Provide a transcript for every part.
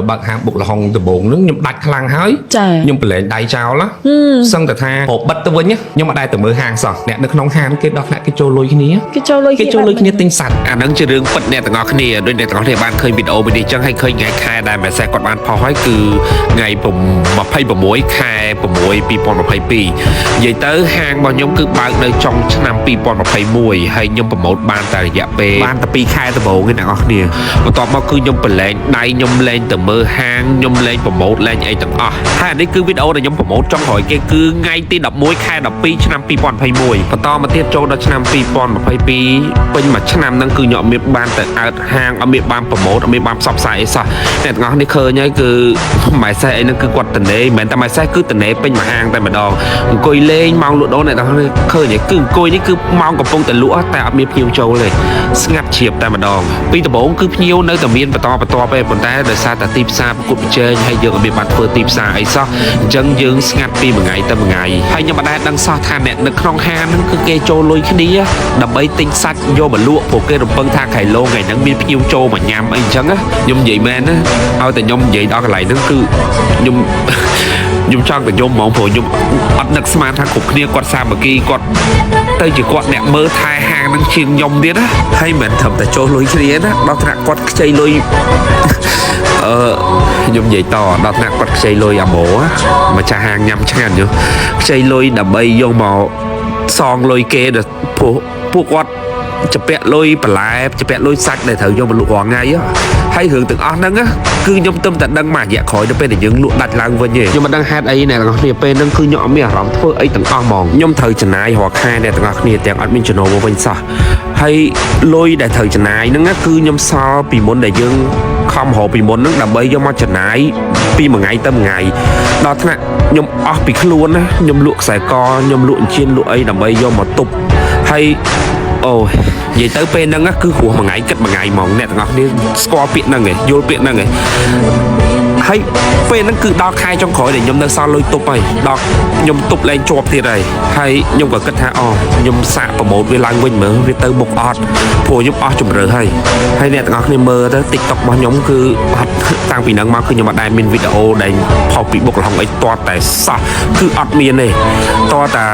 បើកហាងបុកលហុងដំបងហ្នឹងខ្ញុំដាច់ខ្លាំងហើយខ្ញុំប្រឡែងដៃចោលណាសឹងតែថាហូបបិទទៅវិញខ្ញុំអត់ដែរទៅមើលហាងសោះអ្នកនៅក្នុងហាងគេដល់ថ្នាក់គេចូលលុយគ្នាគេចូលលុយគ្នាទិញសัตว์អាហ្នឹងជារឿងពិតអ្នកទាំងអស់គ្នាដូចអ្នកទាំងអស់គ្នាបានឃើញវីដេអូមួយនេះចឹងហើយឃើញថ្ងៃខែដែលម៉ែសេះគាត់បានផុសហើយគឺថ្ងៃ26ខែ6 2022និយាយទៅហាងរបស់ខ្ញុំគឺបើកនៅចុងឆ្នាំ2021ហើយខ្ញុំប្រម៉ូទបានតែរយៈពេលបានតែ2ខែដំបូងទេអ្នកនរគ្នាបន្ទាប់មកគឺខ្ញុំប្រឡែងដៃខ្ញុំលែងទៅមើលហាងខ្ញុំលែងប្រម៉ូទលែងអីទាំងអស់ហើយនេះគឺវីដេអូដែលខ្ញុំប្រម៉ូទចុងក្រោយគេគឺថ្ងៃទី11ខែ12ឆ្នាំ2021បន្តមកទៀតចូលដល់ឆ្នាំ2022ពេញមួយឆ្នាំហ្នឹងគឺខ្ញុំអត់មានបានទៅអើតហាងអត់មានបានប្រម៉ូទអត់មានបានផ្សព្វផ្សាយអីសោះអ្នកទាំងអស់នេះឃើញហើយគឺម៉ែសេះអីហ្នឹងគឺគាត់តនេមិនមែនតែម៉ែសេះគឺតនេពេញមួយហាងតែម្ដងអង្គុយលេងម៉ោងលក់ដូរអ្នកទាំងអស់នេះឃើញហើយគឺអង្គុយនេះគឺម៉ោងកំពុងតែលក់តែអត់មានភ្ញៀវចូលទេស្ងាត់ជ្រាបតែម្ដងពីដំបូងគឺភ្ញៀវនៅតែមានបន្តទេប៉ុន្តែដោយសារតែទីផ្សារប្រកួតប្រជែងហើយយើងអត់មានបានធ្វើទីផ្សារអីសោះអញ្ចឹងយើងស្ងាត់ពីមួយថ្ងៃទៅមួយថ្ងៃហើយខ្ញុំមិនដែលដឹងសោះថាអ្នកនៅក្នុងហាងហ្នឹងគឺគេចូលលុយគ្នាដើម្បីទិញសាច់យកមកលក់ព្រោះគេរំពឹងថាខែឡូថ្ងៃហ្នឹងមានភ្ញៀវចូលមកញ៉ាំអីអញ្ចឹងខ្ញុំនិយាយមែនណាឲ្យតែខ្ញុំនិយាយដល់កន្លែងហ្នឹងគឺខ្ញុំចង់តែខ្ញុំហ្មងព្រោះខ្ញុំអត់នឹកស្មានថាគ្រប់គ្នាគាត់សាមគ្គីគាត់ទៅជាគាត់អ្នកមើលថែហាងហ្នឹងជាងខ្ញុំទៀតណាហើយមិនត្រឹមតែចូលលុយគ្នាណាដល់ថ្នាក់គាត់ខ្ចីលុយខ្ញុំនិយាយតដល់ថ្នាក់គាត់ខ្ចីលុយអាម៉ូម្ចាស់ហាងញ៉ាំឆ្ងាញ់យោខ្ចីលុយដើម្បីយកមកសងលុយគេដល់ពួកគាត់ជពាក់លុយបន្លែជពាក់លុយសាច់ដែលត្រូវយកមកលក់រាល់ថ្ងៃហើយរឿងទាំងអស់ហ្នឹងគឺខ្ញុំទៅតែដឹងមួយរយៈក្រោយទៅពេលដែលយើងលក់ដាច់ឡើងវិញទេខ្ញុំមិនដឹងហេតុអីអ្នកទាំងអស់គ្នាពេលហ្នឹងគឺខ្ញុំអត់មានអារម្មណ៍ធ្វើអីទាំងអស់ហ្មងខ្ញុំត្រូវចំណាយរាល់ខែអ្នកទាំងអស់គ្នាទាំងអត់មានចំណូលមកវិញសោះហើយលុយដែលត្រូវចំណាយហ្នឹងគឺខ្ញុំសល់ពីមុនដែលយើងខំរកពីមុនហ្នឹងដើម្បីយកមកចំណាយពីមួយថ្ងៃទៅមួយថ្ងៃដល់ថ្នាក់ខ្ញុំអស់ពីខ្លួនណាខ្ញុំលក់ខ្សែកខ្ញុំលក់អញ្ជៀនលក់អីដើម្បីយកមកទប់ហើយអូនិយាយទៅពេលហ្នឹងគឺគ្រោះមួយថ្ងៃគិតមួយថ្ងៃហ្មងអ្នកទាំងអស់គ្នាស្គាល់ពាក្យហ្នឹងឯងយល់ពាក្យហ្នឹងឯងហើយពេលហ្នឹងគឺដល់ខែចុងក្រោយដែលខ្ញុំនៅសល់លុយទប់ហើយដល់ខ្ញុំទប់លែងជាប់ទៀតហើយខ្ញុំក៏គិតថាខ្ញុំសាកប្រម៉ូទវាឡើងវិញមើលវាទៅមុខអត់ព្រោះខ្ញុំអស់ជំរឿហើយអ្នកទាំងអស់គ្នាមើលទៅ TikTok របស់ខ្ញុំគឺអត់តាំងពីហ្នឹងមកគឺខ្ញុំអត់ដែលមានវីដេអូដែលផុសពីបុកលហុងអីទាត់តែសោះគឺអត់មានទេតើតា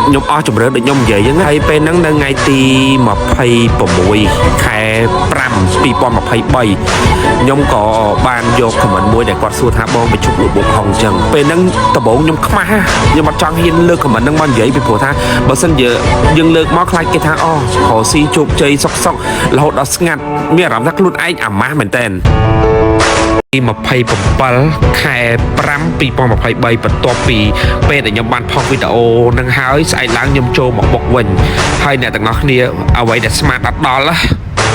ខ្ញុំអស់ជំរឿដូចខ្ញុំនិយាយហ្នឹងហើយពេលហ្នឹងនៅថ្ងៃទី26ខែ5 2023ខ្ញុំក៏បានយកខមមិនមួយដែលគាត់សួរថាបងបញ្ជុកលក់បុកហុងអញ្ចឹងពេលហ្នឹងដំបូងខ្ញុំខ្មាស់ខ្ញុំអត់ចង់ហ៊ានលើកខមមិនហ្នឹងមកនិយាយពីព្រោះថាបើសិនជាយើងលើកមកខ្លាចគេថារកស៊ីជោគជ័យសុករហូតដល់ស្ងាត់មានអារម្មណ៍ថាខ្លួនឯងអាម៉ាស់មែនតើទី27ខែ5 2023បន្ទាប់ពីពេលដែលខ្ញុំបានផុសវីដេអូនឹងហើយស្អែកឡើងខ្ញុំចូលមកបុកវិញហើយអ្នកទាំងអស់គ្នាអ្វីដែលស្មានអត់ដល់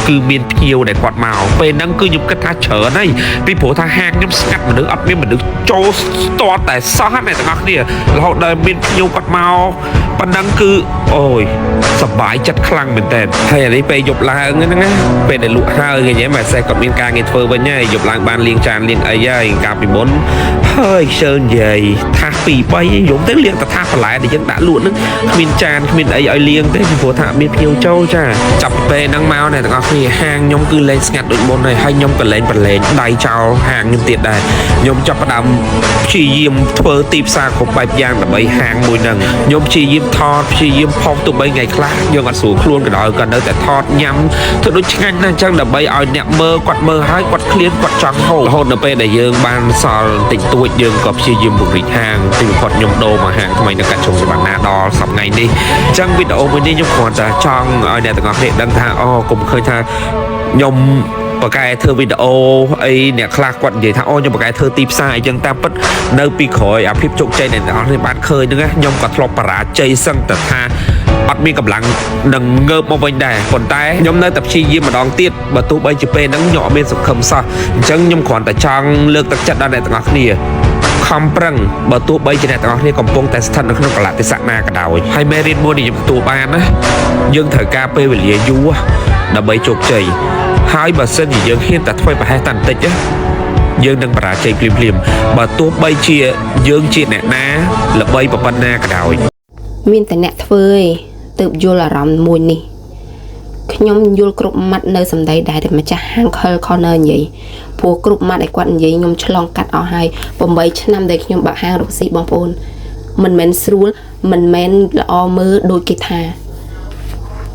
គឺមានភ្ញៀវដែលគាត់មកពេលហ្នឹងគឺខ្ញុំគិតថាច្រើនហើយពីព្រោះថាហាងខ្ញុំស្ងាត់មនុស្សអត់មានមនុស្សចូលស្ទាត់តែសោះអ្នកទាំងអស់គ្នារហូតដល់មានភ្ញៀវគាត់មកប៉ុណ្ណឹងគឺអូយសប្បាយចិត្តខ្លាំងមែនតើហើយអានេះពេលយប់ឡើងហ្នឹងណាពេលដែលលក់ហើយគេញ៉ែម៉ែសេះគាត់មានការងារធ្វើវិញហើយយប់ឡើងបានលាងចានលាងអីហើយកាលពីមុនហើយខ្ជិលនិយាយថាស2 3យំទៅលាងតែថាសបន្លែដែលយើងដាក់លក់ហ្នឹងគ្មានចានគ្មានអីឲ្យលាងទេពីព្រោះថាមានភ្ញៀវចូលចាចាប់ពេលហ្នឹងមកអ្នកទាំងអស់គ្នាហាងខ្ញុំគឺលែងស្ងាត់ដូចមុនហើយខ្ញុំក៏លែងប្រឡែងដៃចោលហាងខ្ញុំទៀតដែរខ្ញុំចាប់ផ្ដើមព្យាយាមធ្វើទីផ្សារគ្រប់បែបយ៉ាងដើម្បីហាងមួយហ្នឹងខ្ញុំព្យាយាមថតព្យាយាមផុសទោះបីថ្ងៃខ្លះយើងអត់ស្រួលខ្លួនក៏ដោយក៏នៅតែថតញ៉ាំធ្វើដូចឆ្ងាញ់ណាស់អញ្ចឹងដើម្បីឲ្យអ្នកមើលគាត់មើលហើយគាត់ឃ្លានគាត់ចង់ហូបរហូតដល់ពេលដែលយើងបានសល់តិចតួចយើងក៏ព្យាយាមពង្រីកហាងទីបំផុតខ្ញុំដូរមកហាងថ្មីនៅកាត់ជ្រុងសវណ្ណាដល់សប្តាហ៍នេះអញ្ចឹងវីដេអូមួយនេះខ្ញុំគ្រាន់តែចង់ឲ្យអ្នកទាំងអស់គ្នាដឹងថាកុំឃើញថាខ្ញុំបកកែធ្វើវីដេអូអីអ្នកខ្លះគាត់និយាយថាខ្ញុំបកកែធ្វើទីផ្សារអីចឹងតាមពិតនៅពីក្រោយអាភាពជោគជ័យដែលអ្នកនរគ្នាបានឃើញហ្នឹងខ្ញុំក៏ធ្លាប់បរាជ័យសឹងតែថាអត់មានកម្លាំងនឹងងើបមកវិញដែរប៉ុន្តែខ្ញុំនៅតែព្យាយាមម្ដងទៀតបើទោះបីជាពេលហ្នឹងខ្ញុំអត់មានសង្ឃឹមសោះអញ្ចឹងខ្ញុំគ្រាន់តែចង់លើកទឹកចិត្តដល់អ្នកទាំងអស់គ្នាខំប្រឹងបើទោះបីជាអ្នកទាំងអស់គ្នាកំពុងតែស្ថិតនៅក្នុងកលៈទេសៈណាក៏ដោយហើយមេរៀនមួយនេះខ្ញុំទទួលបានណាយើងត្រូវការពេលវេលាយូរដើម្បីជោគជ័យហើយបើសិនជាយើងហ៊ានតែធ្វើប្រហែសតែបន្តិចយើងនឹងបរាជ័យភ្លាមបើទោះបីជាយើងជាអ្នកណាល្បីប៉ុណ្ណាក៏ដោយមានតែអ្នកធ្វើឯងទើបយល់អារម្មណ៍មួយនេះ ខ្ញុំយល់គ្រប់ម៉ាត់នៅសម្ដីដែរតែម្ចាស់ហាង Corner និយាយព្រោះគ្រប់ម៉ាត់ឲ្យគាត់និយាយខ្ញុំឆ្លងកាត់អស់ហើយ8ឆ្នាំដែលខ្ញុំបើកហាងរកស៊ីបងប្អូនមិនមែនស្រួលមិនមែនល្អមើលដូចគេថា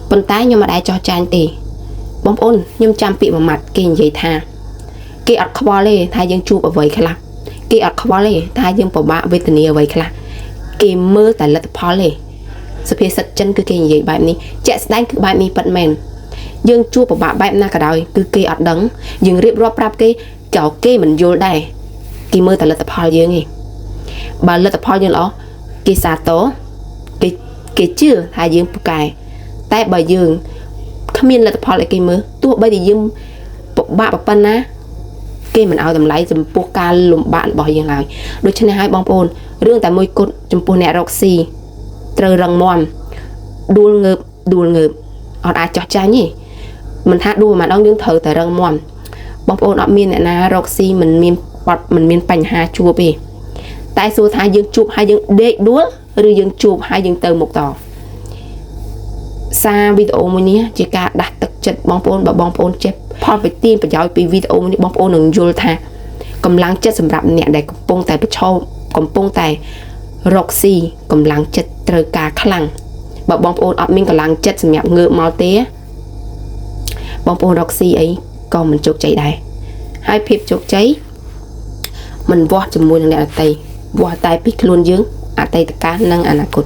ប៉ុន្តែខ្ញុំមិនដែរចោះចាញ់ទេបងប្អូនខ្ញុំចាំពាក្យមួយម៉ាត់គេនិយាយថាគេអត់ខ្វល់ទេថាយើងជួបអ្វីខ្លះគេអត់ខ្វល់ទេថាយើងពិបាកវេទនាអ្វីខ្លះគេមើលតែលទ្ធផលទេសុភាសិតចិនគឺគេនិយាយបែបនេះជាក់ស្ដែងគឺបែបនេះពិតមែនយើងជួបពិបាកបែបណាក៏ដោយគឺគេអត់ដឹងយើងរៀបរាប់ប្រាប់គេក៏គេមិនយល់ដែរគេមើលតែលទ្ធផលយើងឯងបើលទ្ធផលយើងល្អគេសាទរគេជឿថាយើងពូកែតែបើយើងគ្មានលទ្ធផលឲ្យគេមើលទោះបីតែយើងពិបាកប៉ុណ្ណាគេមិនឲ្យតម្លៃចំពោះការលំបាករបស់យើងឡើយដូច្នេះហើយបងប្អូនរឿងតែមួយគត់ចំពោះអ្នករកស៊ីត្រូវរឹងមាំដួលងើបអត់អាចចោះចាញ់ទេមិនថាដួលម្ដងយើងត្រូវតែរឹងមាំបងប្អូនអត់មានអ្នកណារកស៊ីមិនមានបញ្ហាជួបទេតែសួរថាយើងជួបហើយយើងដេកដួលឬយើងជួបហើយយើងទៅមុខតសារវីដេអូមួយនេះជាការដាស់ទឹកចិត្តបងប្អូនបើបងប្អូនចេះផលប្រទានប្រយោជន៍ពីវីដេអូនេះបងប្អូននឹងយល់ថាកម្លាំងចិត្តសម្រាប់អ្នកដែលកំពុងតែប្រឈមកំពុងតែរកស៊ីកម្លាំងចិត្តត្រូវការខ្លាំងបើបងប្អូនអត់មានកម្លាំងចិត្តសម្រាប់ងើបមកទេបងប្អូនរកស៊ីអីក៏មិនជោគជ័យដែរហើយភាពជោគជ័យមិនវាស់ជាមួយនឹងអ្នកដទៃវាស់តែពីខ្លួនយើងអតីតកាលនិងអនាគត